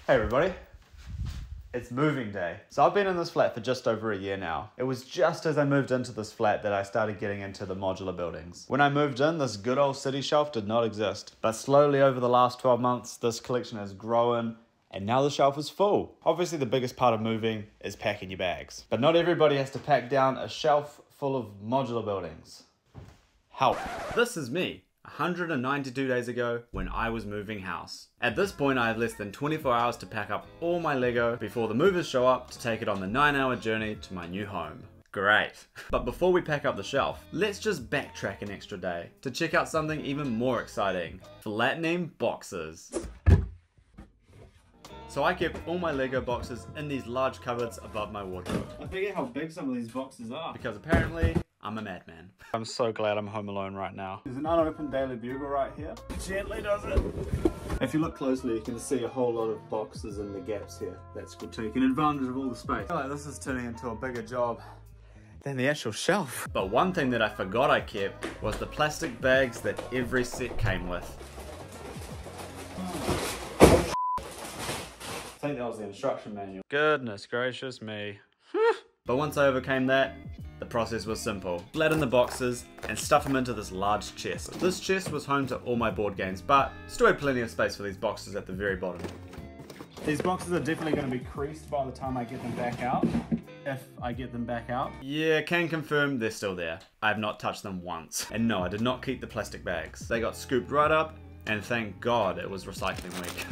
Hey everybody, it's moving day. So I've been in this flat for just over a year now. It was just as I moved into this flat that I started getting into the modular buildings. When I moved in, this good old city shelf did not exist. But slowly over the last 12 months, this collection has grown and now the shelf is full. Obviously the biggest part of moving is packing your bags. But not everybody has to pack down a shelf full of modular buildings. Help. This is me. 192 days ago when I was moving house. At this point I had less than 24 hours to pack up all my Lego before the movers show up to take it on the 9-hour journey to my new home. Great. But before we pack up the shelf, let's just backtrack an extra day to check out something even more exciting. Flattening boxes. So I kept all my Lego boxes in these large cupboards above my wardrobe. I forget how big some of these boxes are. Because apparently, I'm a madman. I'm so glad I'm home alone right now. There's an unopened Daily Bugle right here. Gently does it. If you look closely, you can see a whole lot of boxes in the gaps here. That's good, taking advantage of all the space. I feel like this is turning into a bigger job than the actual shelf. But one thing that I forgot I kept was the plastic bags that every set came with. I think that was the instruction manual. Goodness gracious me. But once I overcame that, the process was simple. Flatten the boxes and stuff them into this large chest. This chest was home to all my board games, but still had plenty of space for these boxes at the very bottom. These boxes are definitely going to be creased by the time I get them back out. If I get them back out. Yeah, can confirm they're still there. I have not touched them once. And no, I did not keep the plastic bags. They got scooped right up, and thank God it was recycling week.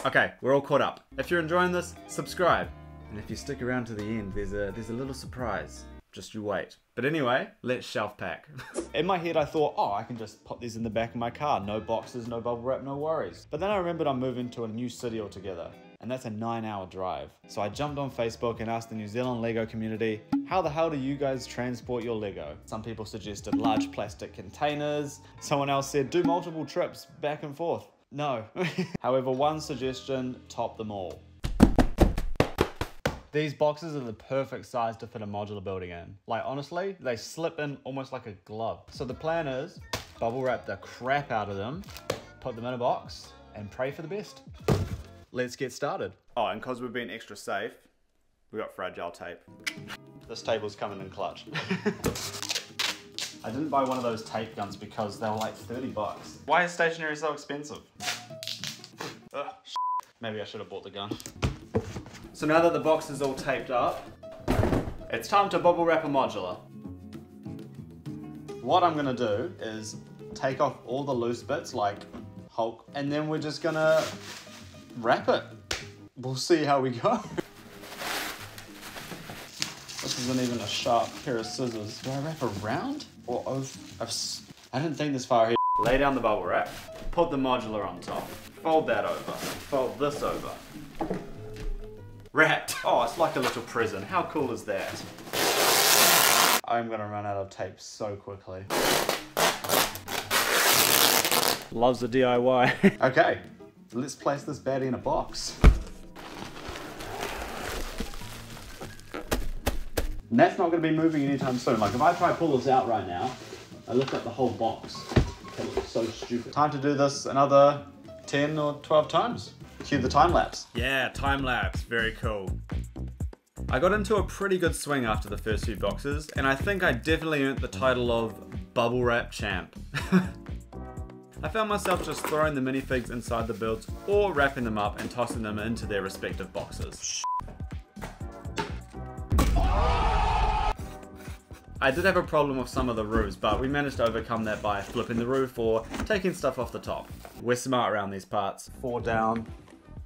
Okay, we're all caught up. If you're enjoying this, subscribe. And if you stick around to the end, there's a little surprise. Just you wait. But anyway, let's shelf pack. In my head I thought, oh, I can just put these in the back of my car. No boxes, no bubble wrap, no worries. But then I remembered I'm moving to a new city altogether. And that's a 9-hour drive. So I jumped on Facebook and asked the New Zealand Lego community, how the hell do you guys transport your Lego? Some people suggested large plastic containers. Someone else said, do multiple trips back and forth. No. However, one suggestion topped them all. These boxes are the perfect size to fit a modular building in. Like honestly, they slip in almost like a glove. So the plan is, bubble wrap the crap out of them, put them in a box, and pray for the best. Let's get started. Oh, and because we've been extra safe, we got fragile tape. This table's coming in clutch. I didn't buy one of those tape guns because they were like 30 bucks. Why is stationery so expensive? Ugh, maybe I should have bought the gun. So now that the box is all taped up, it's time to bubble wrap a modular. What I'm gonna do is take off all the loose bits like Hulk, and then we're just gonna wrap it. We'll see how we go. This isn't even a sharp pair of scissors. Do I wrap around? Or over? I didn't think this far ahead. Lay down the bubble wrap, put the modular on top, fold that over, fold this over. Wrapped. Oh, it's like a little present. How cool is that? I'm gonna run out of tape so quickly. Loves the DIY. Okay, let's place this baddie in a box. And that's not going to be moving anytime soon. Like if I try to pull this out right now, I lift up the whole box. It looks so stupid. Time to do this another 10 or 12 times. Cue the time lapse. Yeah, time lapse. Very cool. I got into a pretty good swing after the first few boxes, and I think I definitely earned the title of Bubble Wrap Champ. I found myself just throwing the minifigs inside the builds or wrapping them up and tossing them into their respective boxes. I did have a problem with some of the roofs, but we managed to overcome that by flipping the roof or taking stuff off the top. We're smart around these parts. 4 down,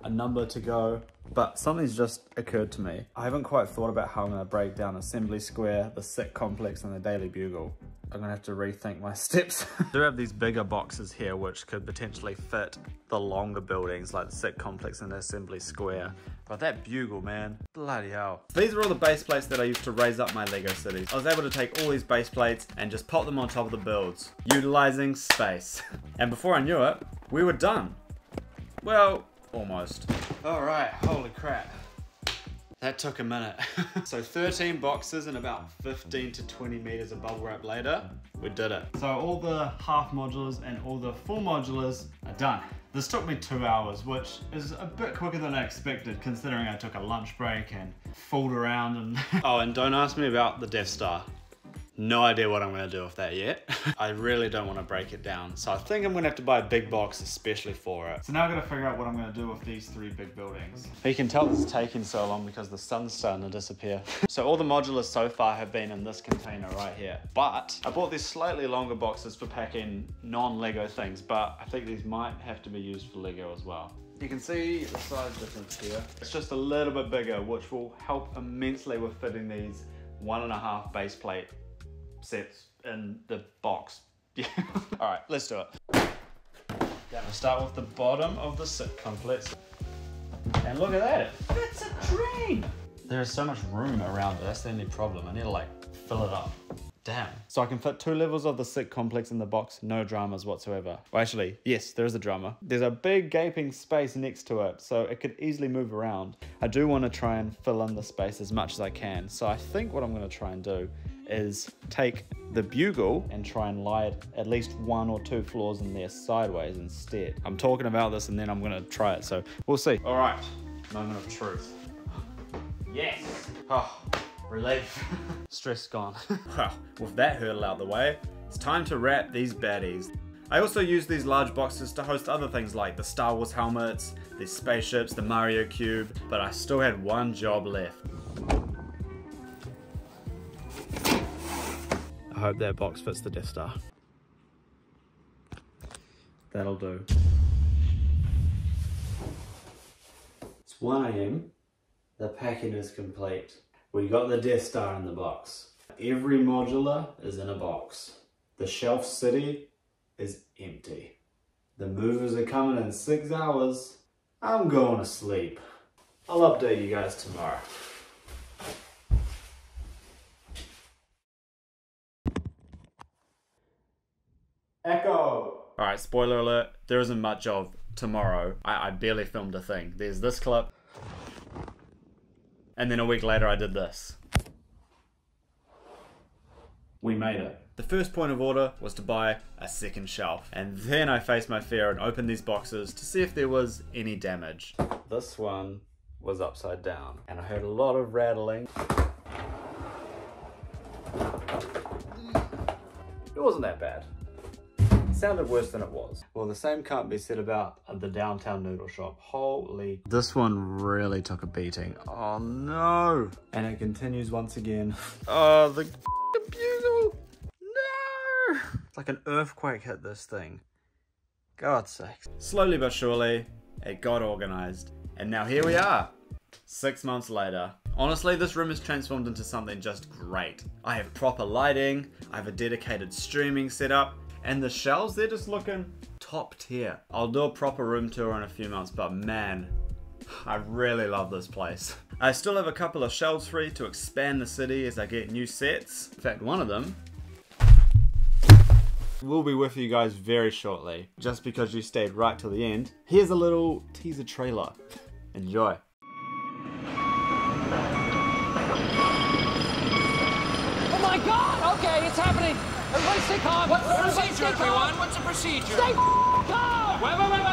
a number to go. But something's just occurred to me. I haven't quite thought about how I'm going to break down Assembly Square, the SIT Complex, and the Daily Bugle. I'm going to have to rethink my steps. I do have these bigger boxes here which could potentially fit the longer buildings like the SIT Complex and the Assembly Square. But that Bugle, man, bloody hell. These are all the base plates that I used to raise up my Lego cities. I was able to take all these base plates and just pop them on top of the builds, utilizing space. And before I knew it, we were done. Well, almost. All right, holy crap. That took a minute. So 13 boxes and about 15 to 20 meters of bubble wrap later, we did it. So all the half modulars and all the full modulars are done. This took me 2 hours, which is a bit quicker than I expected considering I took a lunch break and fooled around and... Oh, and don't ask me about the Death Star. No idea what I'm gonna do with that yet. I really don't want to break it down. So I think I'm gonna have to buy a big box especially for it. So now I've got to figure out what I'm gonna do with these 3 big buildings. You can tell this is taking so long because the sun's starting to disappear. So all the modulars so far have been in this container right here. But I bought these slightly longer boxes for packing non-Lego things, but I think these might have to be used for Lego as well. You can see the size difference here. It's just a little bit bigger, which will help immensely with fitting these 1.5 base plate sets in the box. Yeah. All right, let's do it. We'll start with the bottom of the sit complex. And look at that, it fits a dream. There is so much room around it, that's the only problem. I need to like fill it up. Damn. So I can fit 2 levels of the sit complex in the box, no dramas whatsoever. Well, actually, yes, there is a drama. There's a big gaping space next to it, so it could easily move around. I do want to try and fill in the space as much as I can. So I think what I'm going to try and do is take the bugle and try and lie it at least 1 or 2 floors in there sideways instead. I'm talking about this and then I'm going to try it, so we'll see. All right, moment of truth. Yes. Oh. Relief. Stress gone. Well, with that hurdle out the way, it's time to wrap these baddies. I also use these large boxes to host other things like the Star Wars helmets, the spaceships, the Mario Cube, but I still had one job left. I hope that box fits the Death Star. That'll do. It's 1 AM. The packing is complete. We got the Death Star in the box. Every modular is in a box. The shelf city is empty. The movers are coming in 6 hours. I'm going to sleep. I'll update you guys tomorrow. Echo! Alright, spoiler alert, there isn't much of tomorrow. I barely filmed a thing. There's this clip. And then a week later I did this. We made it. The first point of order was to buy a second shelf. And then I faced my fear and opened these boxes to see if there was any damage. This one was upside down and I heard a lot of rattling. It wasn't that bad. It sounded worse than it was. Well, the same can't be said about the downtown noodle shop. Holy. This one really took a beating. Oh no. And it continues once again. Oh, the bugle. No. It's like an earthquake hit this thing. God's sakes. Slowly but surely, it got organized. And now here we are. 6 months later. Honestly, this room has transformed into something just great. I have proper lighting. I have a dedicated streaming setup. And the shelves, they're just looking top tier. I'll do a proper room tour in a few months, but man, I really love this place. I still have a couple of shelves free to expand the city as I get new sets. In fact, one of them will be with you guys very shortly. Just because you stayed right till the end, here's a little teaser trailer. Enjoy. Oh my God! Okay, it's happening. Everybody stay calm. What's the procedure, everyone? What's the procedure? Stay calm! Wait. Everybody